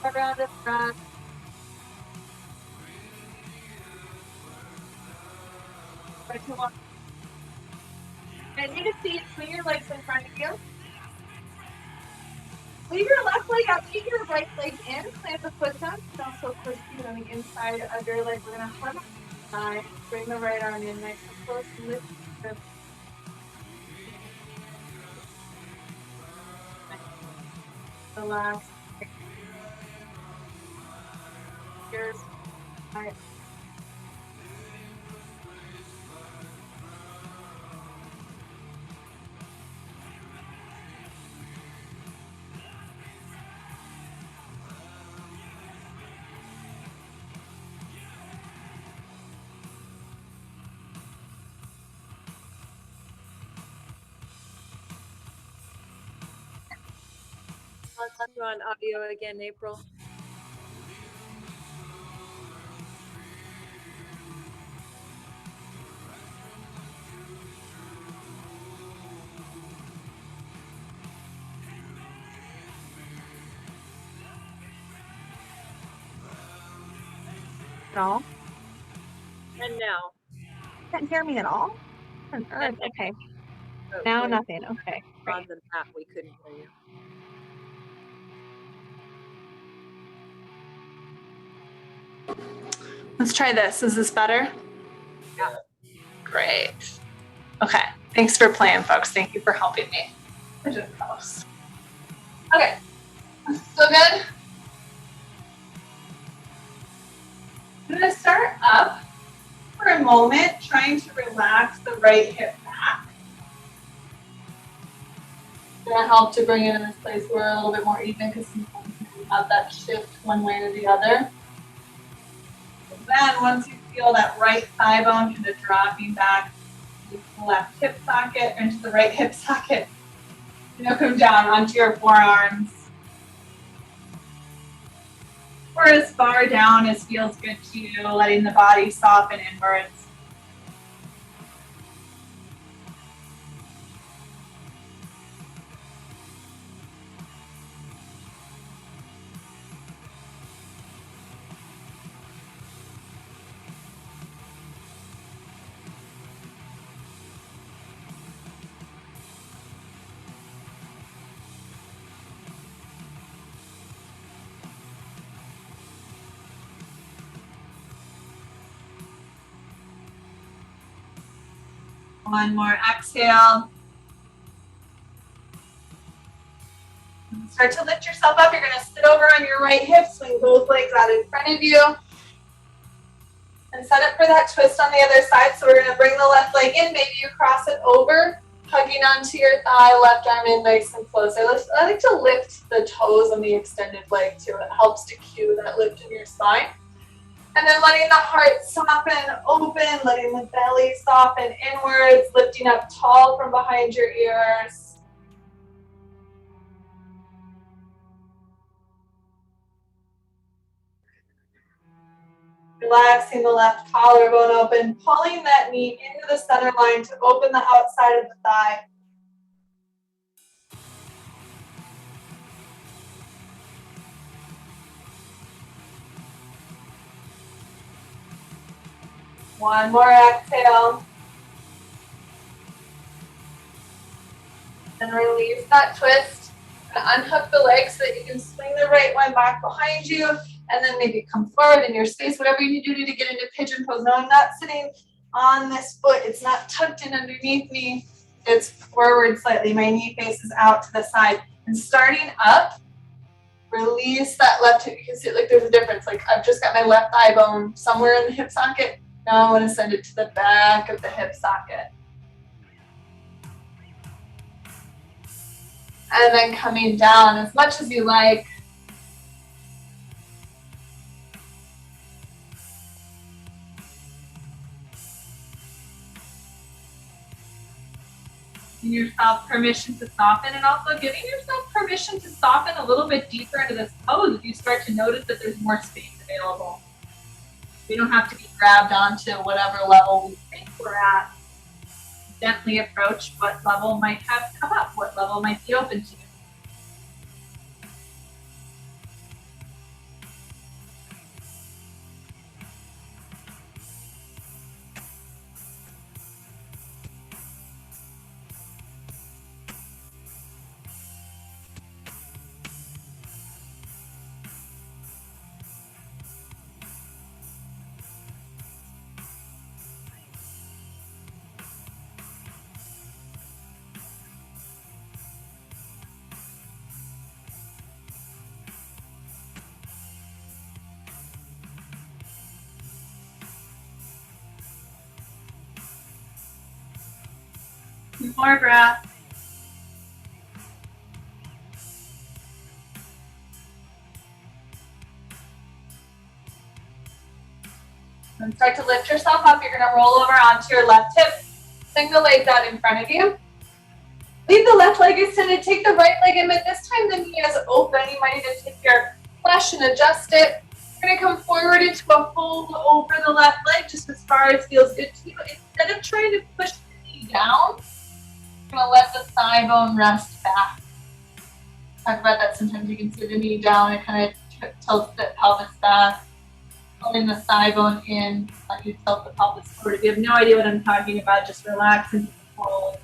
Around the front. And you can see swing your legs in front of you. Leave your left leg out, keep your right leg in, plant the foot down, and also push feet on the inside of your leg. We're gonna hug side, bring the right arm in nice and close, lift the last. Here's right. Let's do on audio again, April. No. And now. Can't hear me at all? On earth. Okay. Now nothing. Okay. On the map, we couldn't hear you. Let's try this. Is this better? Yeah. Great. Okay. Thanks for playing, folks. Thank you for helping me. I did close. Okay. So good. I'm going to start up for a moment, trying to relax the right hip back. It's going to help to bring it in this place where we're a little bit more even because sometimes we have that shift one way or the other. And then once you feel that right thigh bone kind of dropping back into the left hip socket or into the right hip socket, come down onto your forearms. Or as far down as feels good to you, letting the body soften inwards. One more exhale. Start to lift yourself up. You're going to sit over on your right hip, swing both legs out in front of you. And set up for that twist on the other side. So we're going to bring the left leg in. Maybe you cross it over, hugging onto your thigh, left arm in nice and close. I like to lift the toes on the extended leg too. It helps to cue that lift in your spine. And then letting the heart soften, open, letting the belly soften inwards, lifting up tall from behind your ears. Relaxing the left collarbone open, pulling that knee into the center line to open the outside of the thigh. One more exhale. And release that twist. Unhook the legs so that you can swing the right one back behind you. And then maybe come forward in your space, whatever you need to do to get into pigeon pose. Now I'm not sitting on this foot. It's not tucked in underneath me. It's forward slightly. My knee faces out to the side. And starting up, release that left hip. You can see it like there's a difference. Like I've just got my left thigh bone somewhere in the hip socket. Now I want to send it to the back of the hip socket. And then coming down as much as you like. Giving yourself permission to soften, and also giving yourself permission to soften a little bit deeper into this pose if you start to notice that there's more space available. We don't have to be grabbed onto whatever level we think we're at. Gently approach what level might have come up, what level might be open to you. More breath. And start to lift yourself up. You're going to roll over onto your left hip. Swing the legs out in front of you. Leave the left leg extended. Take the right leg in, but this time the knee is open. You might need to take your flesh and adjust it. You're going to come forward into a fold over the left leg, just as far as feels good to you. Instead of trying to push the knee down, you're going to let the thigh bone rest back. Talk about that. Sometimes you can see the knee down. It kind of tilts the pelvis back. Pulling the thigh bone in, let you tilt the pelvis forward. If you have no idea what I'm talking about, just relax and fold.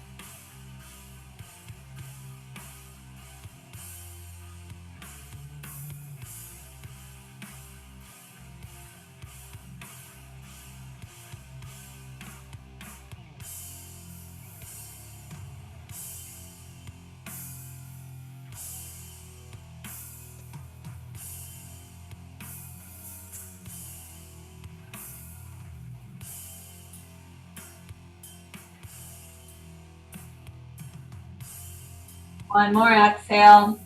One more exhale.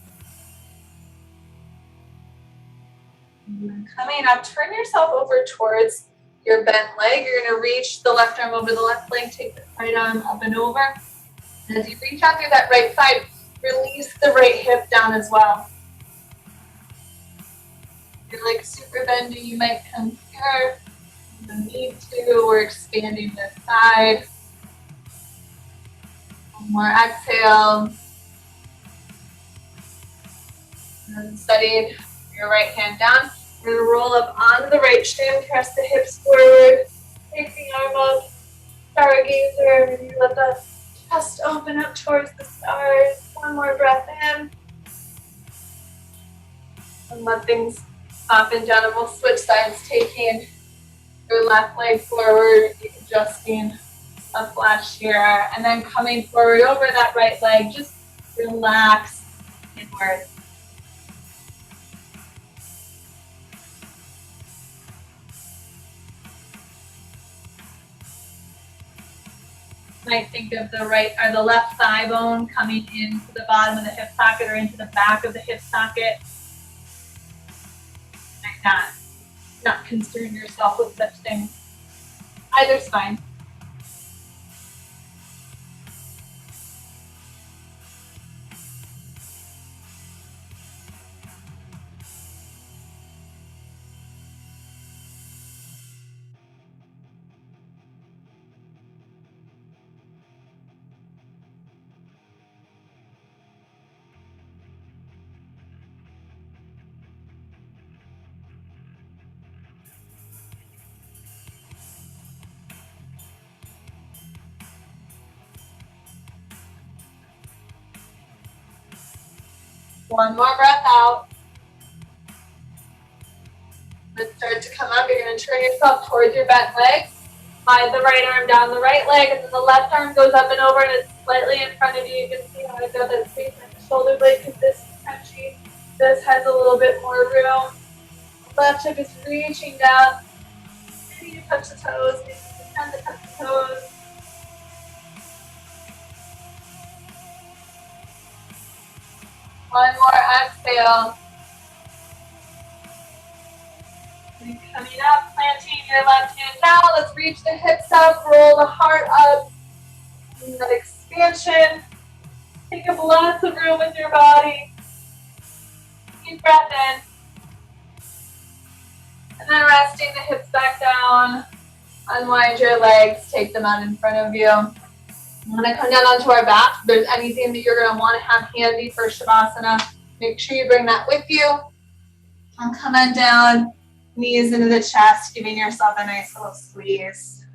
Coming up, turn yourself over towards your bent leg. You're going to reach the left arm over the left leg, take the right arm up and over. And as you reach out through that right side, release the right hip down as well. If you're like super bendy, you might come here. You don't need to. We're expanding this side. One more exhale. And setting your right hand down. We're going to roll up onto the right shin, press the hips forward, take the arm up, stargazer, and you let the chest open up towards the stars. One more breath in. And let things soften down, and we'll switch sides, taking your left leg forward, adjusting a flash here, and then coming forward over that right leg, just relax inward. Might think of the right or the left thigh bone coming into the bottom of the hip socket or into the back of the hip socket. Like not concern yourself with such things. Either's fine. One more breath out. Let's start to come up. You're going to turn yourself towards your bent leg. Slide the right arm down the right leg, and then the left arm goes up and over, and it's slightly in front of you. You can see how I've got that space in the shoulder blade because this is crunchy. This has a little bit more room. Left hip is reaching down. Maybe you touch the toes. Maybe you tend to touch the toes. One more exhale. And coming up, planting your left hand down. Let's reach the hips up, roll the heart up. And that expansion. Take up lots of room with your body. Deep breath in. And then resting the hips back down. Unwind your legs, take them out in front of you. I'm going to come down onto our back. If there's anything that you're going to want to have handy for Shavasana, make sure you bring that with you. And come on down, knees into the chest, giving yourself a nice little squeeze.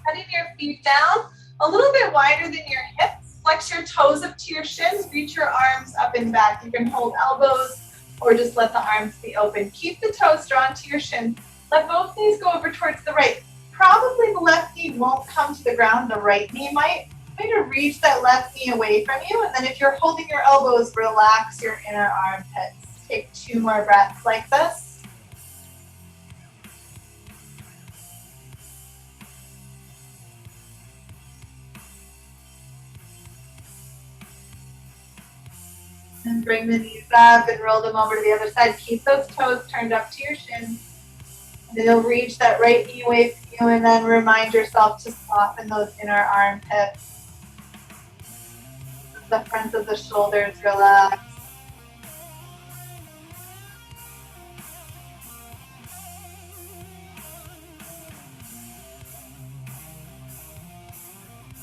Putting your feet down a little bit wider than your hips. Flex your toes up to your shins. Reach your arms up and back. You can hold elbows or just let the arms be open. Keep the toes drawn to your shins. Let both knees go over towards the right. Probably the left knee won't come to the ground. The right knee might. Try to reach that left knee away from you. And then if you're holding your elbows, relax your inner armpits. Take 2 more breaths like this. And bring the knees up and roll them over to the other side. Keep those toes turned up to your shins. And then you'll reach that right knee away from you, and then remind yourself to soften those inner armpits. The front of the shoulders relax.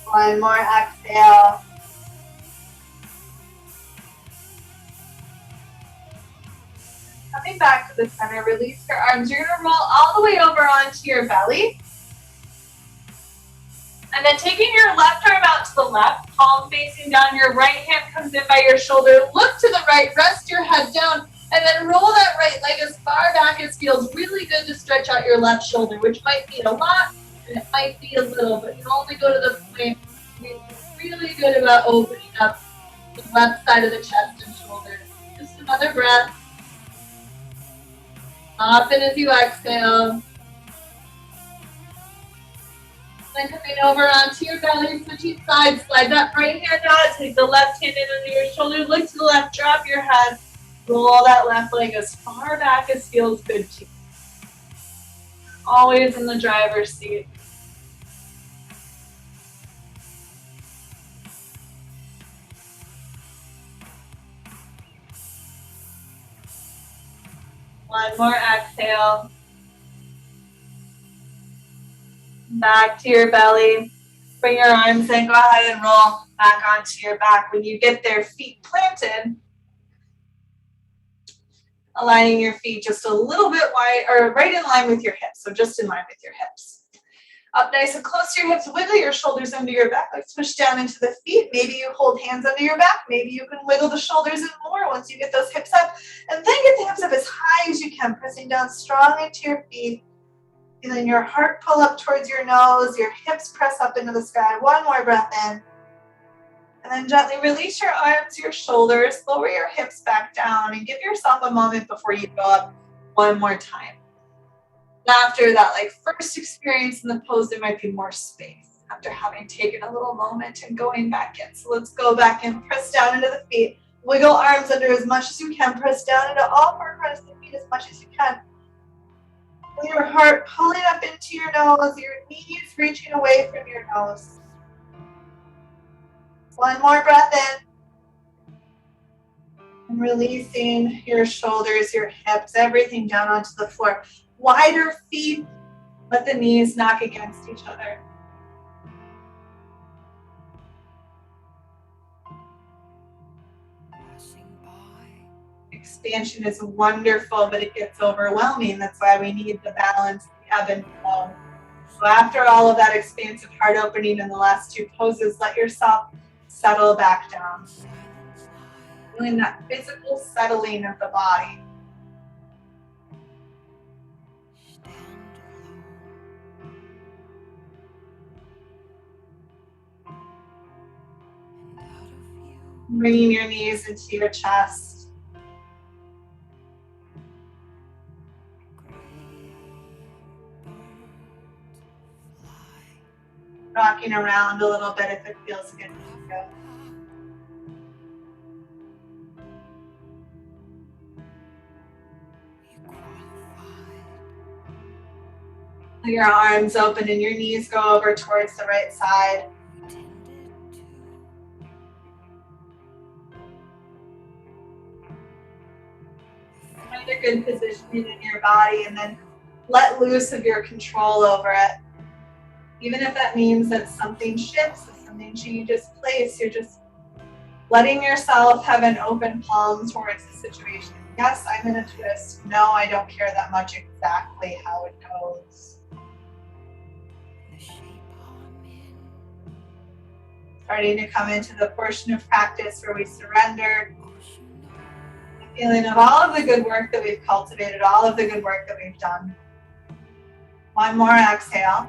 One more exhale. Coming back to the center, release your arms. You're going to roll all the way over onto your belly. And then taking your left arm out to the left, palm facing down, your right hand comes in by your shoulder. Look to the right, rest your head down, and then roll that right leg as far back as feels really good to stretch out your left shoulder, which might be a lot, and it might be a little, but you only go to the point where you feel really good about opening up the left side of the chest and shoulder. Just another breath. Soften as you exhale. Then coming over onto your belly, switching sides, slide that right hand out, take the left hand in under your shoulder, look to the left, drop your head, roll that left leg as far back as feels good to you. Always in the driver's seat. One more exhale. Back to your belly. Bring your arms in. Go ahead and roll back onto your back. When you get there, feet planted, aligning your feet just a little bit wide, or right in line with your hips. So just in line with your hips. Up nice and close to your hips, wiggle your shoulders under your back, like push down into the feet. Maybe you hold hands under your back. Maybe you can wiggle the shoulders in more once you get those hips up. And then get the hips up as high as you can, pressing down strong into your feet. Feeling your heart pull up towards your nose, your hips press up into the sky. One more breath in. And then gently release your arms, your shoulders, lower your hips back down, and give yourself a moment before you go up one more time. After that first experience in the pose, there might be more space after having taken a little moment and going back in. So let's go back in, press down into the feet, wiggle arms under as much as you can, press down into all four corners of the feet as much as you can. Feel your heart pulling up into your nose, your knees reaching away from your nose. One more breath in. And releasing your shoulders, your hips, everything down onto the floor. Wider feet, let the knees knock against each other. Expansion is wonderful, but it gets overwhelming. That's why we need the balance, the ebb and flow. So after all of that expansive heart opening in the last two poses, let yourself settle back down. Feeling that physical settling of the body. Bringing your knees into your chest. Rocking around a little bit if it feels good to you. Your arms open and your knees go over towards the right side. Find a good positioning in your body and then let loose of your control over it. Even if that means that something shifts, if something changes place, you're just letting yourself have an open palm towards the situation. Yes, I'm in a twist. No, I don't care that much exactly how it goes. Starting to come into the portion of practice where we surrender. The feeling of all of the good work that we've cultivated, all of the good work that we've done. One more exhale.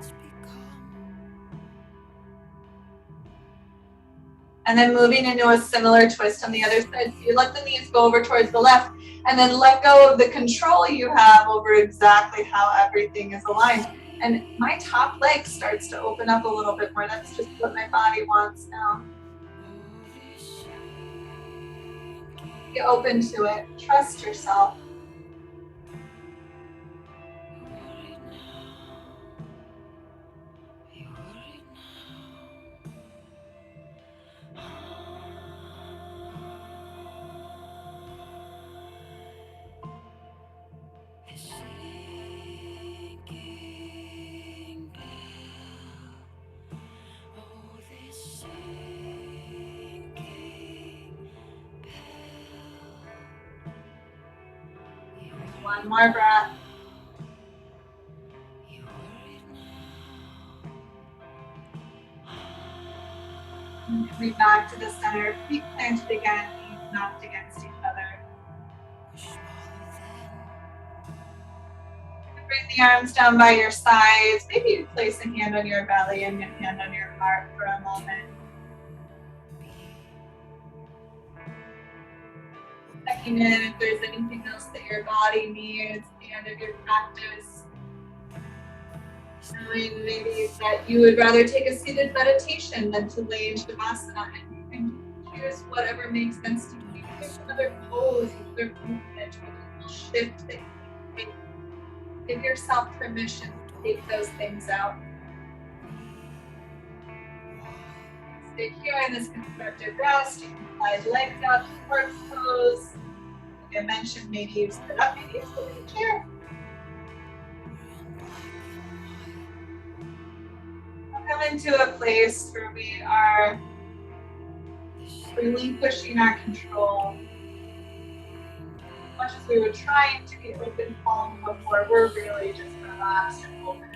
And then moving into a similar twist on the other side. So you let the knees go over towards the left and then let go of the control you have over exactly how everything is aligned. And my top leg starts to open up a little bit more. That's just what my body wants now. Be open to it. Trust yourself. One more breath. And coming back to the center, feet planted again, knees knocked against each other. Bring the arms down by your sides. Maybe you place a hand on your belly and a hand on your heart for a moment. Checking in if there's anything else that your body needs at the end of your practice. Knowing maybe that you would rather take a seated meditation than to lay in Shavasana, and you can choose whatever makes sense to you. There's another pose, another movement, a shift that you can take. Give yourself permission to take those things out. Stay here in this constructive rest. You can slide legs out to horse pose. Like I mentioned, maybe you sit up, maybe you sit in a chair. We'll come into a place where we are relinquishing our control. As much as we were trying to be open palm before, we're really just relaxed and open.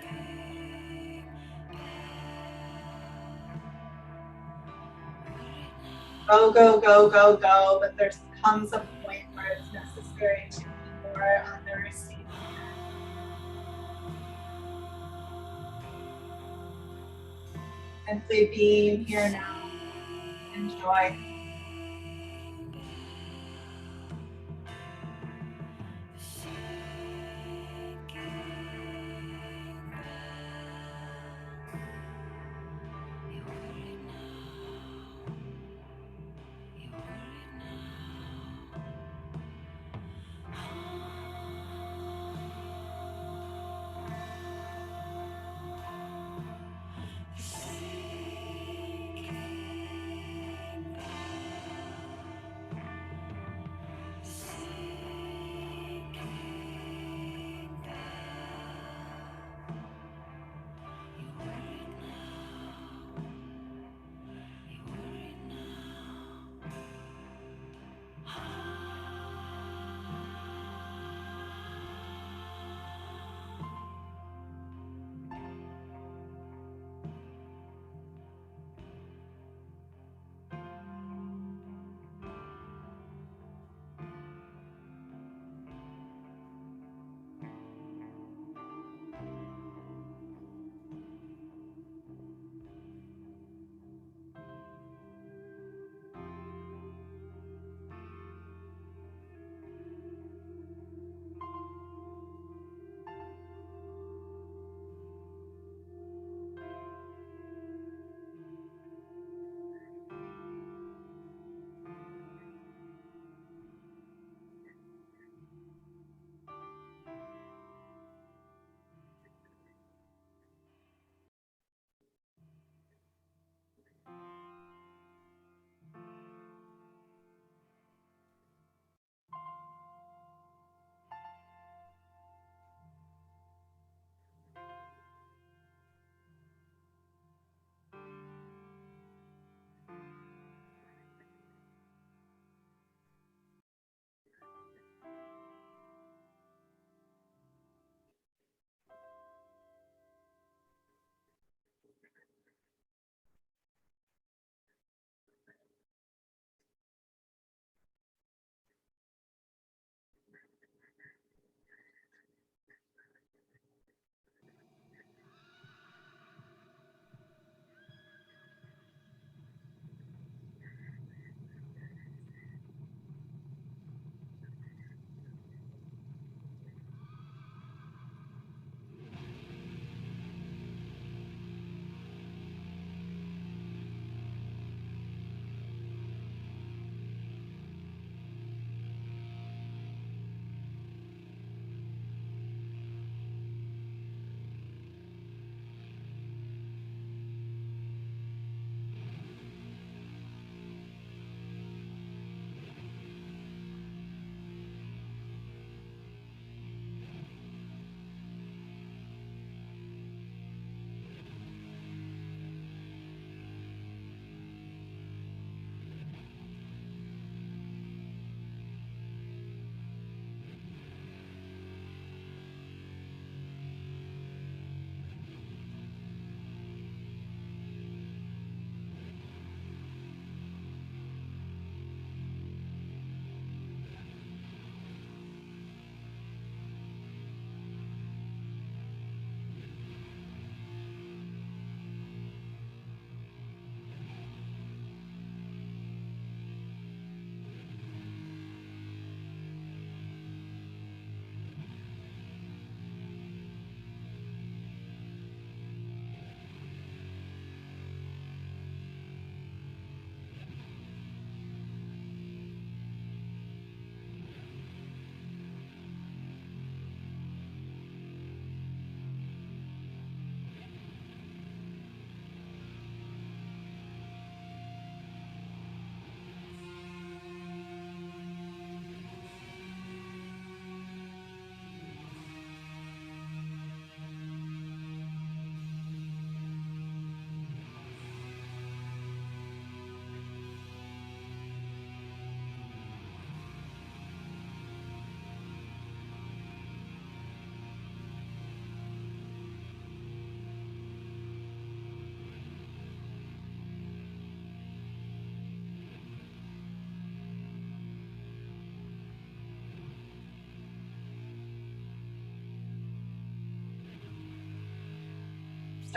go, go, go, go, go, but there comes a point where it's necessary to be more on the receiving end. Simply being here now. Enjoy.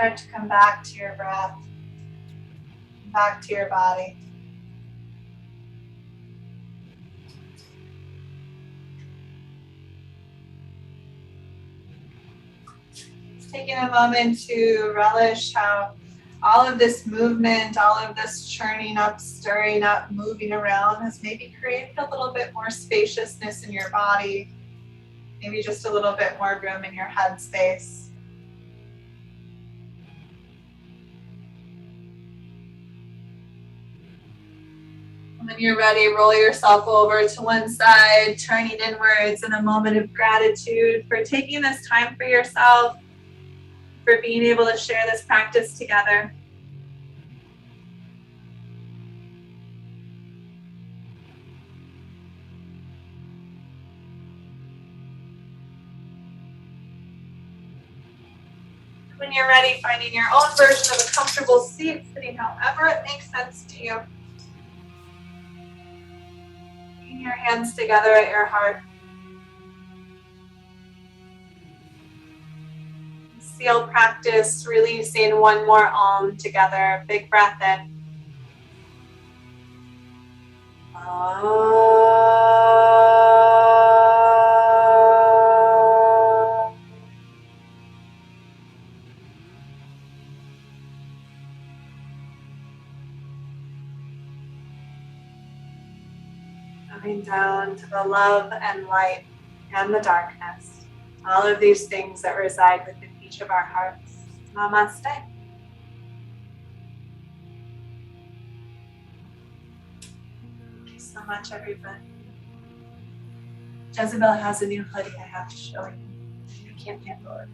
start to come back to your breath, back to your body. Just taking a moment to relish how all of this movement, all of this churning up, stirring up, moving around has maybe created a little bit more spaciousness in your body, maybe just a little bit more room in your head space. When you're ready, roll yourself over to one side, turning inwards in a moment of gratitude for taking this time for yourself, for being able to share this practice together. When you're ready, finding your own version of a comfortable seat, sitting however it makes sense to you. Bringing your hands together at your heart. Seal practice, releasing one more Om together. Big breath in. Coming down to the love and light and the darkness. All of these things that reside within each of our hearts. Namaste. Thank you so much, everybody. Jezebel has a new hoodie I have to show you. I can't handle it.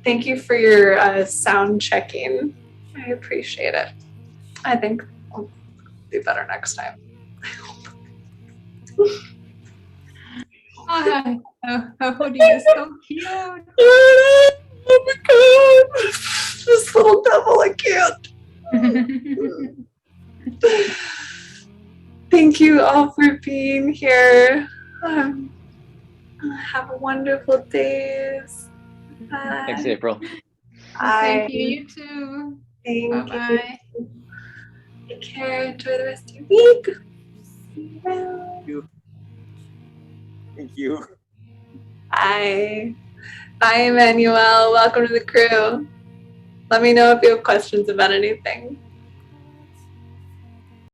Thank you for your sound checking. I appreciate it. I think I'll do better next time. Hi. Her hoodie is so cute. Oh my god! This little devil, I can't. Thank you all for being here. Have a wonderful days. Bye. Thanks, April. Thank you. You too. Thank Bye-bye. you. Take care. Enjoy the rest of your week. See you around. Thank you. Bye. Bye, Emmanuel. Welcome to the crew. Let me know if you have questions about anything.